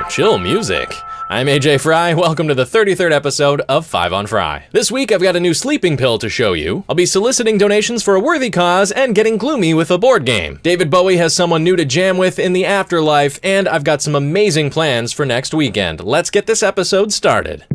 chill music. I'm Ajay Fry, welcome to the 33rd episode of 5 on Fry. This week I've got a new sleeping pill to show you. I'll be soliciting donations for a worthy cause and getting gloomy with a board game. David Bowie has someone new to jam with in the afterlife, and I've got some amazing plans for next weekend. Let's get this episode started.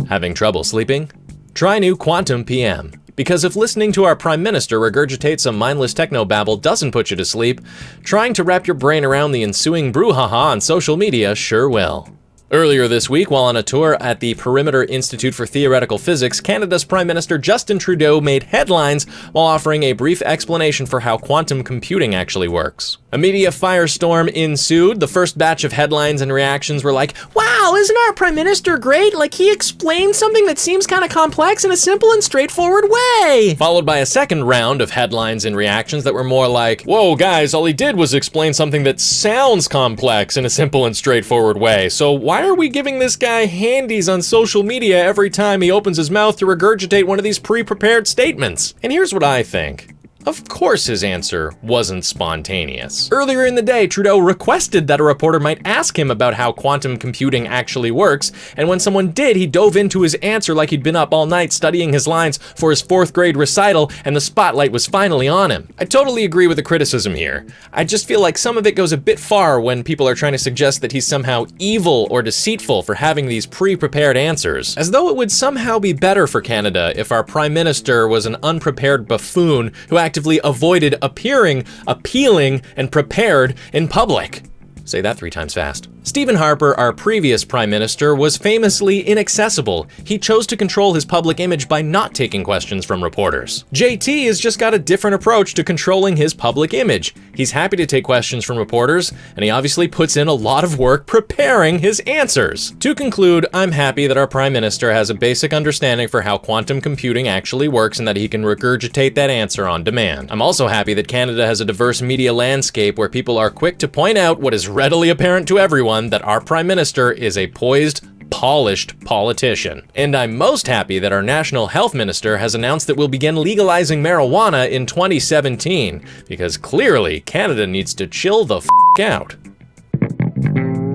Having trouble sleeping? Try new Quantum PM. Because if listening to our Prime Minister regurgitate some mindless technobabble doesn't put you to sleep, trying to wrap your brain around the ensuing brouhaha on social media sure will. Earlier this week, while on a tour at the Perimeter Institute for Theoretical Physics, Canada's Prime Minister Justin Trudeau made headlines while offering a brief explanation for how quantum computing actually works. A media firestorm ensued. The first batch of headlines and reactions were like, "Wow, isn't our Prime Minister great? Like, he explained something that seems kind of complex in a simple and straightforward way." Followed by a second round of headlines and reactions that were more like, "Whoa, guys, all he did was explain something that sounds complex in a simple and straightforward way. So why are we giving this guy handies on social media every time he opens his mouth to regurgitate one of these pre-prepared statements?" And here's what I think. Of course his answer wasn't spontaneous. Earlier in the day, Trudeau requested that a reporter might ask him about how quantum computing actually works, and when someone did, he dove into his answer like he'd been up all night studying his lines for his 4th grade recital, and the spotlight was finally on him. I totally agree with the criticism here. I just feel like some of it goes a bit far when people are trying to suggest that he's somehow evil or deceitful for having these pre-prepared answers, as though it would somehow be better for Canada if our Prime Minister was an unprepared buffoon who actively avoided appearing, appealing, and prepared in public. Say that 3 times fast. Stephen Harper, our previous Prime Minister, was famously inaccessible. He chose to control his public image by not taking questions from reporters. JT has just got a different approach to controlling his public image. He's happy to take questions from reporters, and he obviously puts in a lot of work preparing his answers. To conclude, I'm happy that our Prime Minister has a basic understanding for how quantum computing actually works and that he can regurgitate that answer on demand. I'm also happy that Canada has a diverse media landscape where people are quick to point out what is readily apparent to everyone, that our Prime Minister is a poised, polished politician. And I'm most happy that our National Health Minister has announced that we'll begin legalizing marijuana in 2017, because clearly Canada needs to chill the f*** out.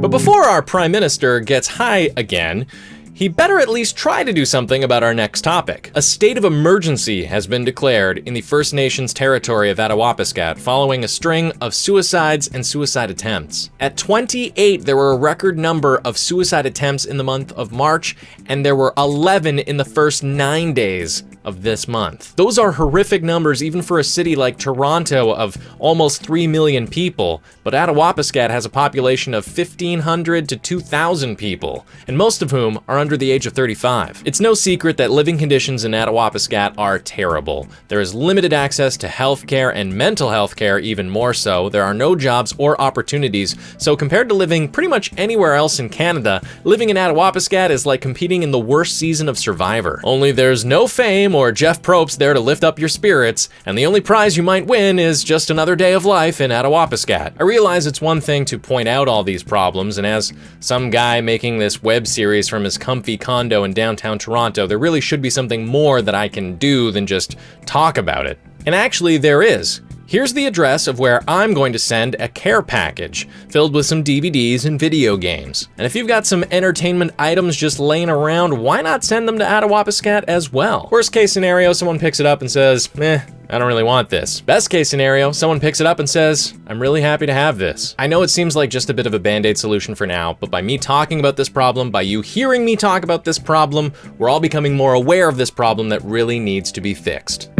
But before our Prime Minister gets high again, he better at least try to do something about our next topic. A state of emergency has been declared in the First Nations territory of Attawapiskat following a string of suicides and suicide attempts. At 28, there were a record number of suicide attempts in the month of March, and there were 11 in the first 9 days of this month. Those are horrific numbers even for a city like Toronto of almost 3 million people, but Attawapiskat has a population of 1,500 to 2,000 people, and most of whom are under the age of 35. It's no secret that living conditions in Attawapiskat are terrible. There is limited access to healthcare and mental health care even more so. There are no jobs or opportunities, so compared to living pretty much anywhere else in Canada, living in Attawapiskat is like competing in the worst season of Survivor. Only there's no fame or Jeff Probst there to lift up your spirits, and the only prize you might win is just another day of life in Attawapiskat. I realize it's one thing to point out all these problems, and as some guy making this web series from his comfy condo in downtown Toronto, there really should be something more that I can do than just talk about it. And actually there is. Here's the address of where I'm going to send a care package filled with some DVDs and video games. And if you've got some entertainment items just laying around, why not send them to Attawapiskat as well? Worst case scenario, someone picks it up and says, I don't really want this. Best case scenario, someone picks it up and says, I'm really happy to have this. I know it seems like just a bit of a band-aid solution for now, but by me talking about this problem, by you hearing me talk about this problem, we're all becoming more aware of this problem that really needs to be fixed.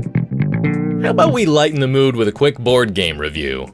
How about we lighten the mood with a quick board game review?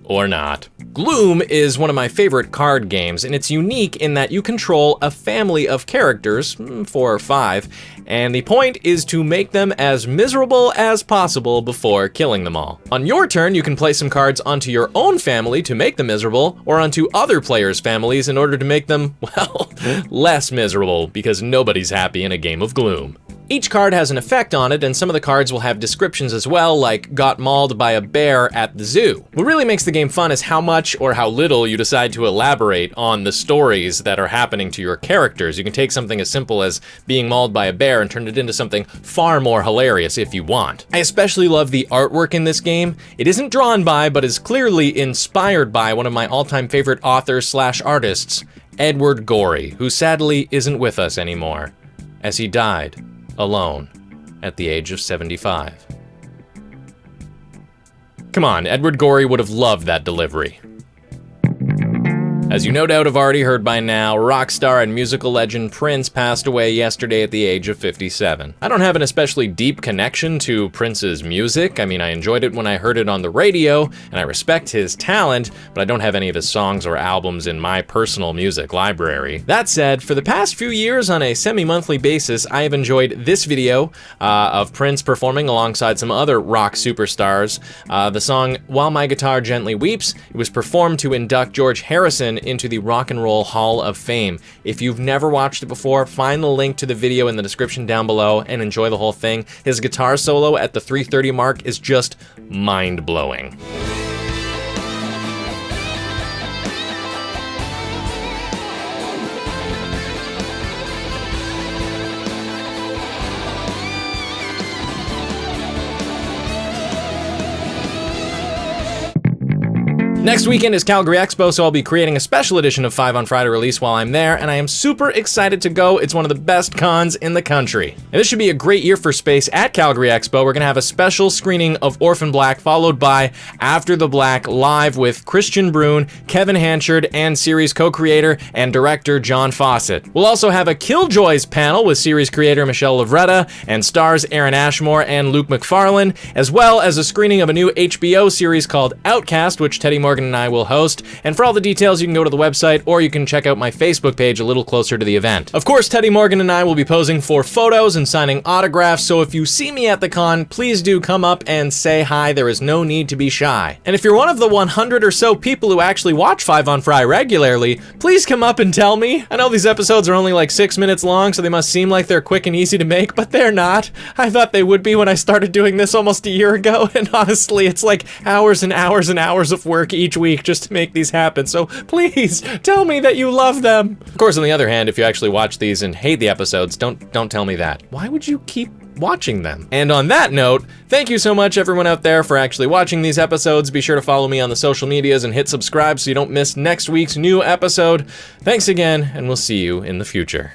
Or not. Gloom is one of my favorite card games, and it's unique in that you control a family of characters, 4 or 5, and the point is to make them as miserable as possible before killing them all. On your turn, you can play some cards onto your own family to make them miserable, or onto other players' families in order to make them, well, less miserable, because nobody's happy in a game of Gloom. Each card has an effect on it, and some of the cards will have descriptions as well, like got mauled by a bear at the zoo. What really makes the game fun is how much or how little you decide to elaborate on the stories that are happening to your characters. You can take something as simple as being mauled by a bear and turn it into something far more hilarious if you want. I especially love the artwork in this game. It isn't drawn by, but is clearly inspired by one of my all-time favorite authors/artists, Edward Gorey, who sadly isn't with us anymore, as he died alone at the age of 75. Come on, Edward Gorey would have loved that delivery. As you no doubt have already heard by now, rock star and musical legend Prince passed away yesterday at the age of 57. I don't have an especially deep connection to Prince's music. I mean, I enjoyed it when I heard it on the radio, and I respect his talent, but I don't have any of his songs or albums in my personal music library. That said, for the past few years on a semi-monthly basis, I have enjoyed this video of Prince performing alongside some other rock superstars. The song While My Guitar Gently Weeps, it was performed to induct George Harrison into the Rock and Roll Hall of Fame. If you've never watched it before, find the link to the video in the description down below and enjoy the whole thing. His guitar solo at the 3:30 mark is just mind-blowing. Next weekend is Calgary Expo, so I'll be creating a special edition of 5 on Friday release while I'm there, and I am super excited to go. It's one of the best cons in the country. And this should be a great year for space at Calgary Expo. We're gonna have a special screening of Orphan Black, followed by After the Black live with Christian Brune, Kevin Hanchard, and series co-creator and director John Fawcett. We'll also have a Killjoys panel with series creator Michelle Lovretta and stars Aaron Ashmore and Luke McFarlane, as well as a screening of a new HBO series called Outcast, which Teddy Morgan and I will host. And for all the details, you can go to the website, or you can check out my Facebook page a little closer to the event. Of course, Teddy Morgan and I will be posing for photos and signing autographs, so if you see me at the con, please do come up and say hi. There is no need to be shy. And if you're one of the 100 or so people who actually watch 5 on Fry regularly, please come up and tell me. I know these episodes are only like 6 minutes long, so they must seem like they're quick and easy to make, but they're not. I thought they would be when I started doing this almost a year ago, and honestly, it's like hours and hours and hours of work each week just to make these happen, so please tell me that you love them. Of course, on the other hand, if you actually watch these and hate the episodes, don't tell me that. Why would you keep watching them? And on that note, thank you so much everyone out there for actually watching these episodes. Be sure to follow me on the social medias and hit subscribe so you don't miss next week's new episode. Thanks again, and we'll see you in the future.